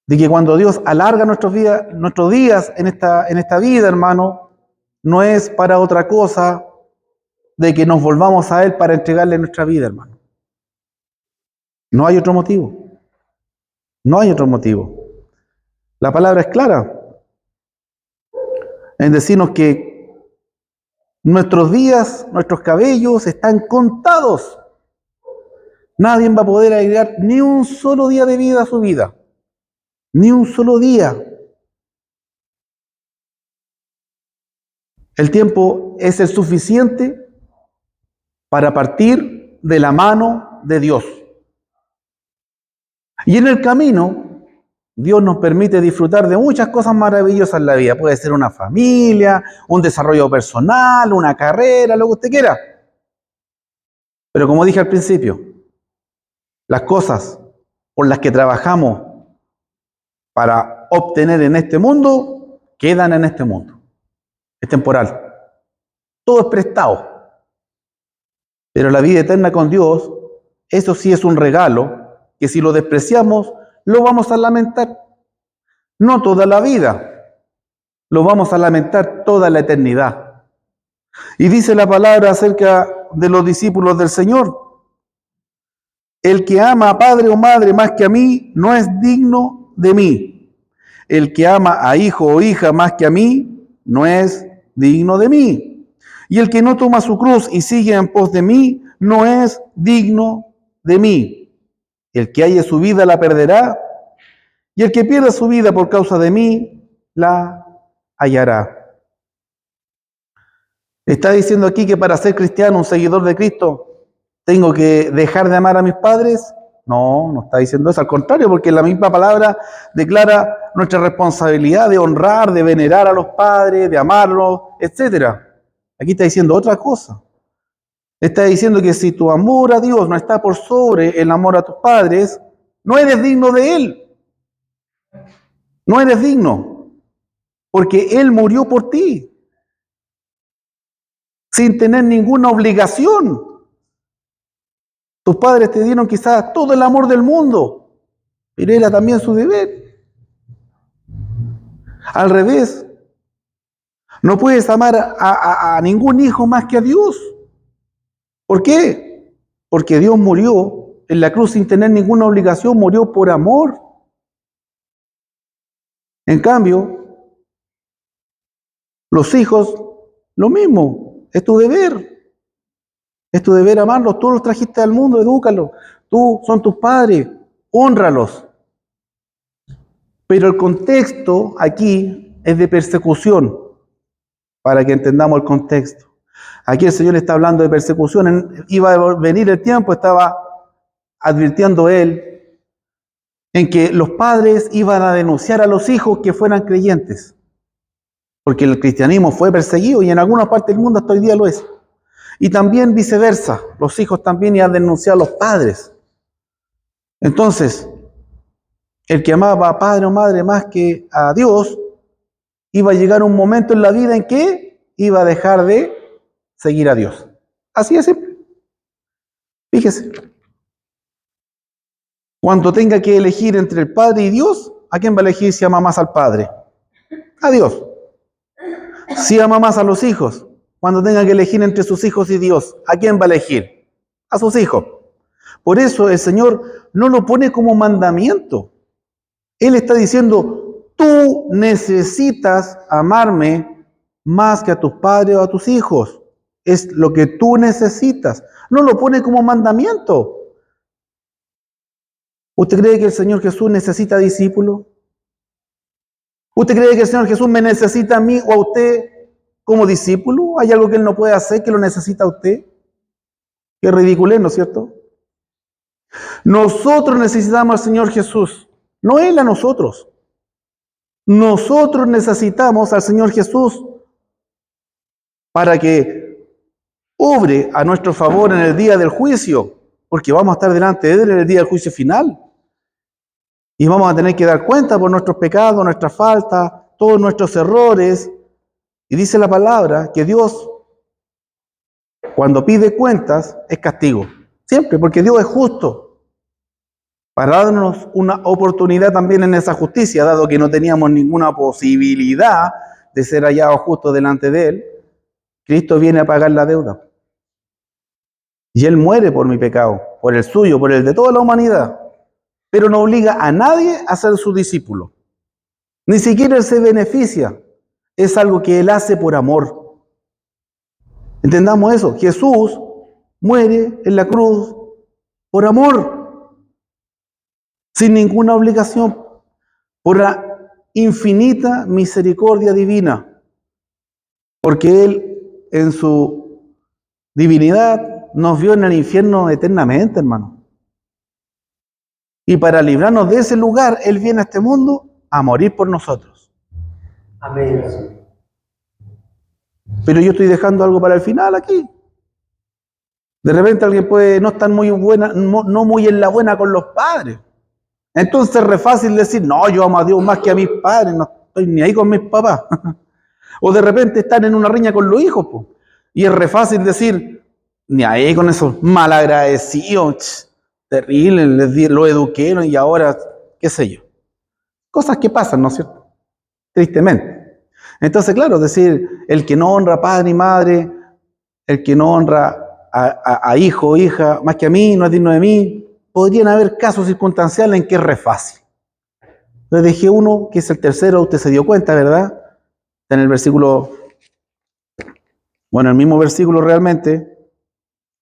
de que cuando Dios alarga nuestros días en esta vida, hermano, no es para otra cosa de que nos volvamos a Él para entregarle nuestra vida, hermano. No hay otro motivo. No hay otro motivo. La palabra es clara en decirnos que nuestros días, nuestros cabellos están contados. Nadie va a poder agregar ni un solo día de vida a su vida. Ni un solo día. El tiempo es el suficiente para partir de la mano de Dios. Y en el camino, Dios nos permite disfrutar de muchas cosas maravillosas en la vida. Puede ser una familia, un desarrollo personal, una carrera, lo que usted quiera. Pero como dije al principio, las cosas por las que trabajamos para obtener en este mundo, quedan en este mundo. Es temporal. Todo es prestado. Pero la vida eterna con Dios, eso sí es un regalo, que si lo despreciamos, lo vamos a lamentar. No toda la vida, lo vamos a lamentar toda la eternidad. Y dice la palabra acerca de los discípulos del Señor: el que ama a padre o madre más que a mí, no es digno de mí. El que ama a hijo o hija más que a mí, no es digno de mí. Y el que no toma su cruz y sigue en pos de mí, no es digno de mí. El que halle su vida la perderá, y el que pierda su vida por causa de mí, la hallará. ¿Está diciendo aquí que para ser cristiano, un seguidor de Cristo, tengo que dejar de amar a mis padres? No, no está diciendo eso. Al contrario, porque la misma palabra declara nuestra responsabilidad de honrar, de venerar a los padres, de amarlos, etc. Aquí está diciendo otra cosa. Está diciendo que si tu amor a Dios no está por sobre el amor a tus padres, no eres digno de Él. No eres digno, porque Él murió por ti, sin tener ninguna obligación. Tus padres te dieron quizás todo el amor del mundo, pero era también su deber. Al revés, no puedes amar a ningún hijo más que a Dios. ¿Por qué? Porque Dios murió en la cruz sin tener ninguna obligación, murió por amor. En cambio, los hijos, lo mismo, es tu deber. Es tu deber amarlos, tú los trajiste al mundo, edúcalos. Tú son tus padres, hónralos. Pero el contexto aquí es de persecución, para que entendamos el contexto. Aquí el Señor está hablando de persecución. Iba a venir el tiempo, estaba advirtiendo Él, en que los padres iban a denunciar a los hijos que fueran creyentes. Porque el cristianismo fue perseguido y en alguna parte del mundo hasta hoy día lo es. Y también viceversa, los hijos también iban a denunciar a los padres. Entonces, el que amaba a padre o madre más que a Dios, iba a llegar un momento en la vida en que iba a dejar de seguir a Dios. Así es simple. Fíjese. Cuando tenga que elegir entre el Padre y Dios, ¿a quién va a elegir si ama más al Padre? A Dios. Si ama más a los hijos, cuando tenga que elegir entre sus hijos y Dios, ¿a quién va a elegir? A sus hijos. Por eso el Señor no lo pone como mandamiento. Él está diciendo, tú necesitas amarme más que a tus padres o a tus hijos. Es lo que tú necesitas. No lo pone como mandamiento. ¿Usted cree que el Señor Jesús necesita discípulos? ¿Usted cree que el Señor Jesús me necesita a mí o a usted como discípulo? ¿Hay algo que Él no puede hacer que lo necesita a usted? Qué ridículo, ¿no es cierto? Nosotros necesitamos al Señor Jesús, no Él a nosotros. Nosotros necesitamos al Señor Jesús para que obre a nuestro favor en el día del juicio, porque vamos a estar delante de Él en el día del juicio final. Y vamos a tener que dar cuenta por nuestros pecados, nuestras faltas, todos nuestros errores. Y dice la palabra que Dios, cuando pide cuentas, es castigo. Siempre, porque Dios es justo. Para darnos una oportunidad también en esa justicia, dado que no teníamos ninguna posibilidad de ser hallados justos delante de Él, Cristo viene a pagar la deuda. Y Él muere por mi pecado, por el suyo, por el de toda la humanidad. Pero no obliga a nadie a ser su discípulo. Ni siquiera Él se beneficia. Es algo que Él hace por amor. Entendamos eso. Jesús muere en la cruz por amor, sin ninguna obligación, por la infinita misericordia divina, porque Él en su divinidad nos vio en el infierno eternamente, hermano. Y para librarnos de ese lugar, Él viene a este mundo a morir por nosotros. Amén. Pero yo estoy dejando algo para el final aquí. De repente alguien puede no estar muy buena, no muy en la buena con los padres. Entonces es re fácil decir, no, yo amo a Dios más que a mis padres, no estoy ni ahí con mis papás. O de repente están en una riña con los hijos, po. Y es re fácil decir, ni ahí con esos malagradecidos, terrible, lo eduqué y ahora, qué sé yo. Cosas que pasan, ¿no es cierto? Tristemente. Entonces, claro, decir, el que no honra a padre y madre, el que no honra a hijo o hija, más que a mí, no es digno de mí. Podrían haber casos circunstanciales en que es re fácil. Les dejé uno, que es el tercero, usted se dio cuenta, ¿verdad? Está en el versículo, bueno, el mismo versículo realmente,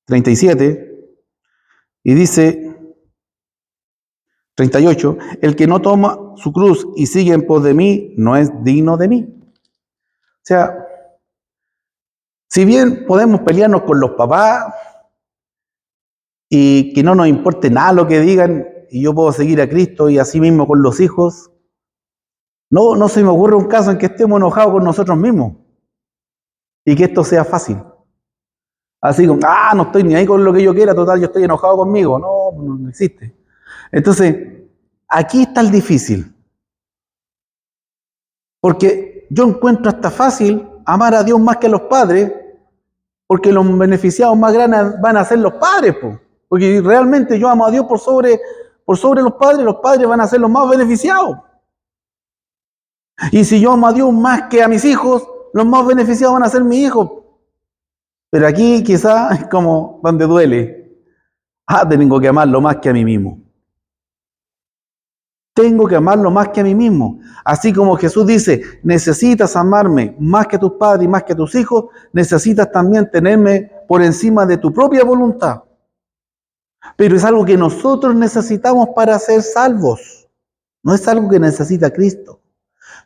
37, y dice, 38, el que no toma su cruz y sigue en pos de mí, no es digno de mí. O sea, si bien podemos pelearnos con los papás y que no nos importe nada lo que digan, y yo puedo seguir a Cristo y así mismo con los hijos, no se me ocurre un caso en que estemos enojados con nosotros mismos y que esto sea fácil. Así como, no estoy ni ahí con lo que yo quiera, total, yo estoy enojado conmigo. No existe. Entonces, aquí está el difícil. Porque yo encuentro hasta fácil amar a Dios más que a los padres, porque los beneficiados más grandes van a ser los padres, po. Porque realmente yo amo a Dios por sobre los padres van a ser los más beneficiados. Y si yo amo a Dios más que a mis hijos, los más beneficiados van a ser mis hijos. Pero aquí quizá es como donde duele. Tengo que amarlo más que a mí mismo. Tengo que amarlo más que a mí mismo. Así como Jesús dice, necesitas amarme más que a tus padres y más que a tus hijos, necesitas también tenerme por encima de tu propia voluntad. Pero es algo que nosotros necesitamos para ser salvos. No es algo que necesita Cristo.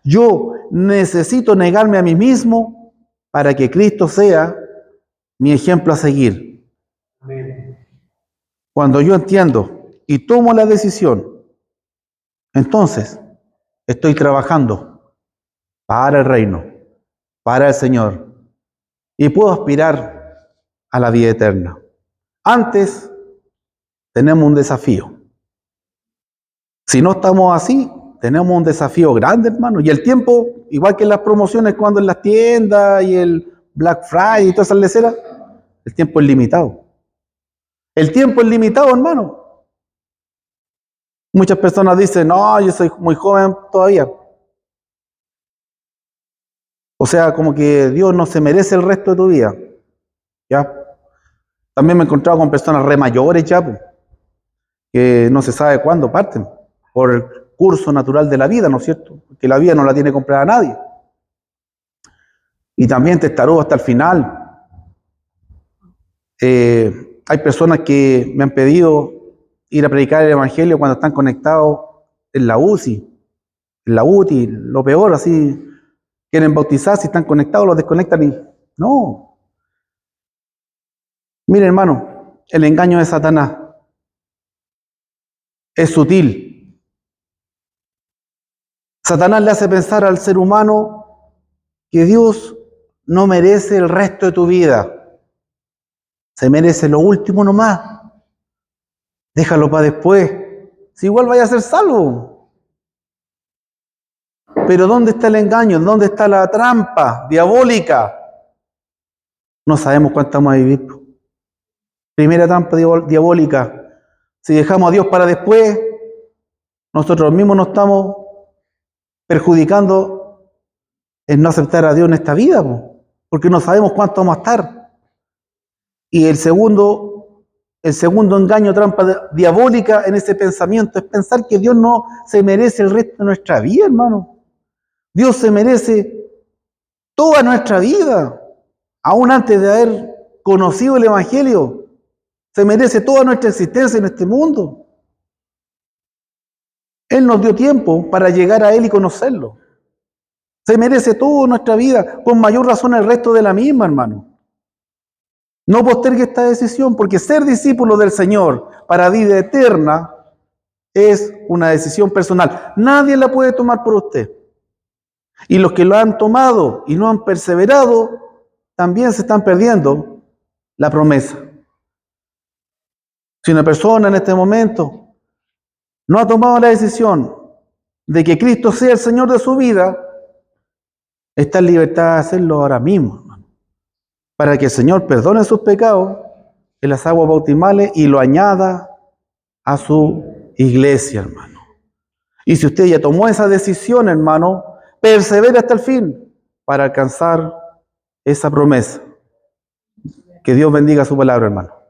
Yo necesito negarme a mí mismo para que Cristo sea mi ejemplo a seguir. Amén. Cuando yo entiendo y tomo la decisión, entonces estoy trabajando para el reino, para el Señor, y puedo aspirar a la vida eterna. Antes tenemos un desafío. Si no estamos así, tenemos un desafío grande, hermano. Y el tiempo, igual que en las promociones cuando en las tiendas y el Black Friday y todas esas leceras, el tiempo es limitado. El tiempo es limitado, hermano. Muchas personas dicen, no, yo soy muy joven todavía. O sea, como que Dios no se merece el resto de tu vida. ¿Ya? También me he encontrado con personas re mayores ya, pues, que no se sabe cuándo parten, por el curso natural de la vida, ¿no es cierto? Porque la vida no la tiene comprada nadie. Y también testarudo hasta el final. Hay personas que me han pedido ir a predicar el Evangelio cuando están conectados en la UCI, en la UTI, lo peor, así, quieren bautizarse, si están conectados, los desconectan y... No. Mire, hermano, el engaño de Satanás es sutil. Satanás le hace pensar al ser humano que Dios no merece el resto de tu vida. Se merece lo último nomás. Déjalo para después. Si igual vaya a ser salvo. Pero ¿dónde está el engaño? ¿Dónde está la trampa diabólica? No sabemos cuánto vamos a vivir. Primera trampa diabólica. Si dejamos a Dios para después, nosotros mismos nos estamos perjudicando en no aceptar a Dios en esta vida, porque no sabemos cuánto vamos a estar. Y el segundo engaño, trampa diabólica en ese pensamiento es pensar que Dios no se merece el resto de nuestra vida, hermano. Dios se merece toda nuestra vida, aún antes de haber conocido el Evangelio. Se merece toda nuestra existencia en este mundo. Él nos dio tiempo para llegar a Él y conocerlo. Se merece toda nuestra vida, con mayor razón el resto de la misma, hermano. No postergue esta decisión, porque ser discípulo del Señor para vida eterna es una decisión personal. Nadie la puede tomar por usted. Y los que lo han tomado y no han perseverado, también se están perdiendo la promesa. Si una persona en este momento no ha tomado la decisión de que Cristo sea el Señor de su vida, está en libertad de hacerlo ahora mismo, hermano, para que el Señor perdone sus pecados en las aguas bautismales y lo añada a su iglesia, hermano. Y si usted ya tomó esa decisión, hermano, persevere hasta el fin para alcanzar esa promesa. Que Dios bendiga su palabra, hermano.